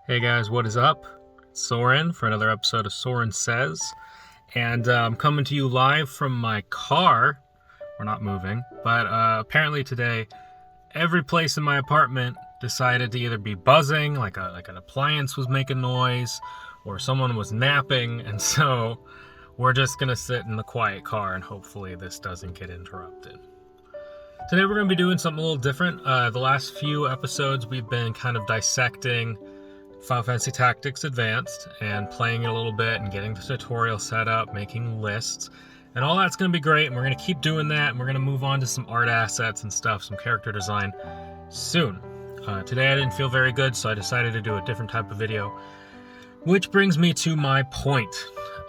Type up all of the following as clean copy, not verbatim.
Hey guys, what is up? It's Sorin for another episode of Sorin Says, and I'm coming to you live from my car. We're not moving, but apparently today, every place in my apartment decided to either be buzzing, like an appliance was making noise, or someone was napping, and so we're just gonna sit in the quiet car and hopefully this doesn't get interrupted. Today we're going to be doing something a little different. The last few episodes we've been kind of dissecting Final Fantasy Tactics Advanced and playing it a little bit and getting the tutorial set up, making lists, and all that's going to be great, and we're going to keep doing that, and we're going to move on to some art assets and stuff, some character design soon. Today I didn't feel very good, so I decided to do a different type of video, which brings me to my point.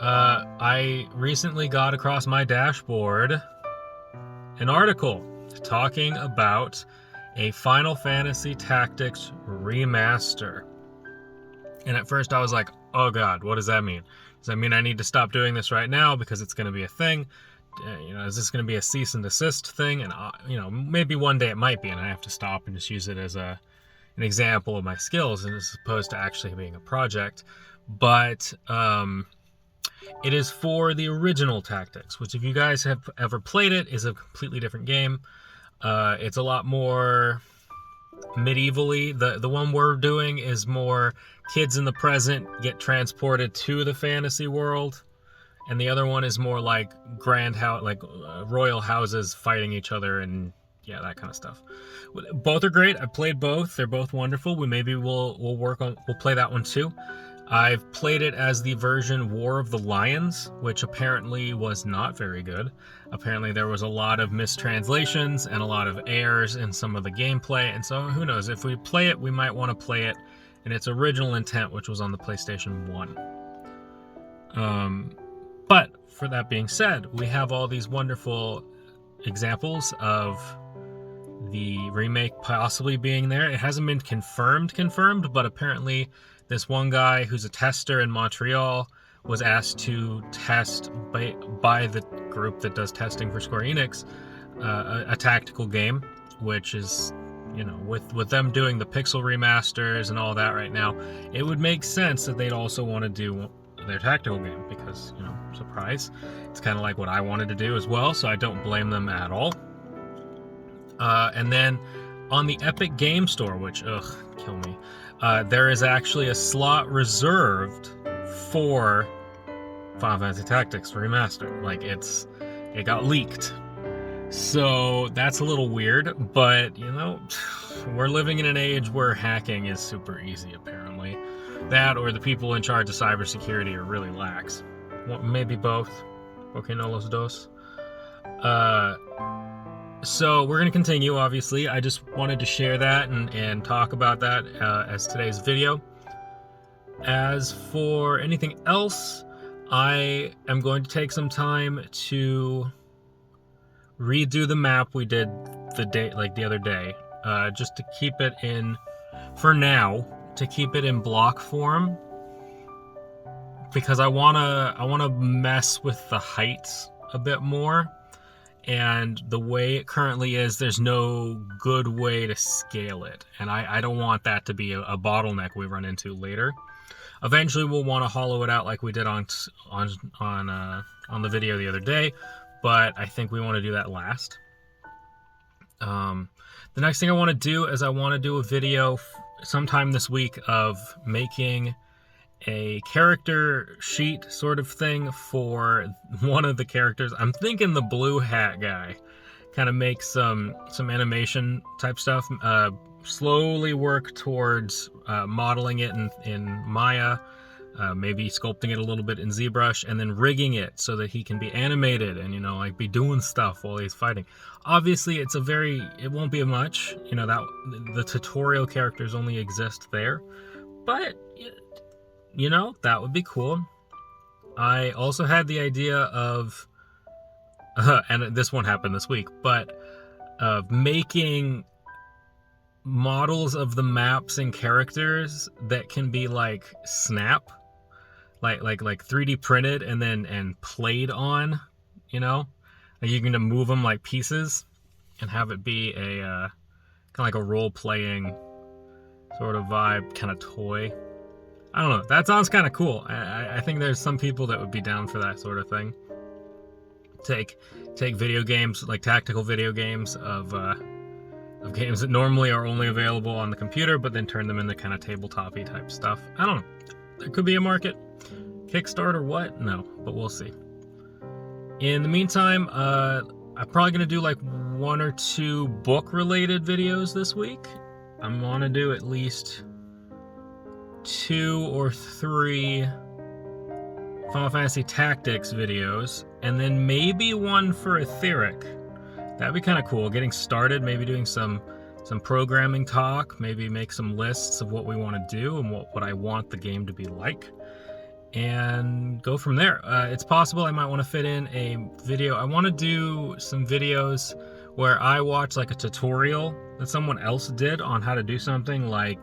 I recently got across my dashboard an article talking about a Final Fantasy Tactics remaster. And at first I was like, oh god, what does that mean? Does that mean I need to stop doing this right now because it's going to be a thing? Is this going to be a cease and desist thing? And, maybe one day it might be, and I have to stop and just use it as an example of my skills as opposed to actually being a project. But it is for the original Tactics, which if you guys have ever played it, is a completely different game. It's a lot more medievally. The one we're doing is more kids in the present get transported to the fantasy world, and the other one is more like royal houses fighting each other and that kind of stuff. Both are great. I played both. They're both wonderful. We'll play that one too. I've played it as the version War of the Lions, which apparently was not very good. Apparently there was a lot of mistranslations and a lot of errors in some of the gameplay, and so who knows, if we play it, we might want to play it in its original intent, which was on the PlayStation 1. But for that being said, we have all these wonderful examples of the remake possibly being there. It hasn't been confirmed, but apparently this one guy who's a tester in Montreal was asked to test by the group that does testing for Square Enix a tactical game, which is, with them doing the pixel remasters and all that right now, it would make sense that they'd also want to do their tactical game because, surprise, it's kind of like what I wanted to do as well, so I don't blame them at all. And then on the Epic Game Store, which, kill me, there is actually a slot reserved for Final Fantasy Tactics Remastered. Like, it got leaked. So that's a little weird, but, we're living in an age where hacking is super easy, apparently. That or the people in charge of cybersecurity are really lax. Well, maybe both. Okay, no los dos. So we're going to continue, obviously. I just wanted to share that and talk about that as today's video. As for anything else, I am going to take some time to redo the map we did the other day, just to keep it in, for now, to keep it in block form, because I wanna mess with the heights a bit more. And the way it currently is, there's no good way to scale it. And I don't want that to be a bottleneck we run into later. Eventually we'll want to hollow it out like we did on the video the other day, but I think we want to do that last. The next thing I want to do is I want to do a video sometime this week of making a character sheet sort of thing for one of the characters. I'm thinking the blue hat guy. Kind of make some animation type stuff. Slowly work towards modeling it in Maya. Maybe sculpting it a little bit in ZBrush, and then rigging it so that he can be animated and be doing stuff while he's fighting. Obviously it won't be much, that the tutorial characters only exist there, but that would be cool. I also had the idea of, and this won't happen this week, but of making models of the maps and characters that can be like snap, like 3D printed and played on, like you can move them like pieces and have it be a kind of like a role-playing sort of vibe, kind of toy. I don't know. That sounds kind of cool. I think there's some people that would be down for that sort of thing. Take video games, like tactical video games of games that normally are only available on the computer, but then turn them into kind of tabletop-y type stuff. I don't know. There could be a market. Kickstarter, what? No, but we'll see. In the meantime, I'm probably going to do like 1 or 2 book-related videos this week. I'm going to do at least 2 or 3 Final Fantasy Tactics videos, and then maybe 1 for Etheric. That'd be kind of cool. Getting started, maybe doing some programming talk, maybe make some lists of what we want to do and what I want the game to be like, and go from there. It's possible I might want to fit in a video. I want to do some videos where I watch like a tutorial that someone else did on how to do something like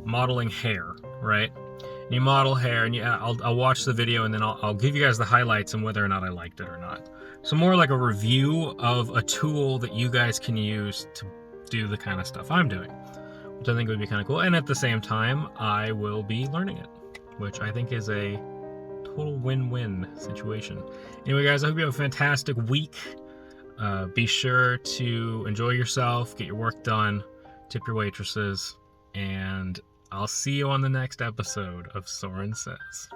modeling hair, right? You model hair, and I'll watch the video, and then I'll give you guys the highlights and whether or not I liked it or not. So more like a review of a tool that you guys can use to do the kind of stuff I'm doing, which I think would be kind of cool. And at the same time, I will be learning it, which I think is a total win-win situation. Anyway, guys, I hope you have a fantastic week. Be sure to enjoy yourself, get your work done, tip your waitresses, and I'll see you on the next episode of Sorin Says.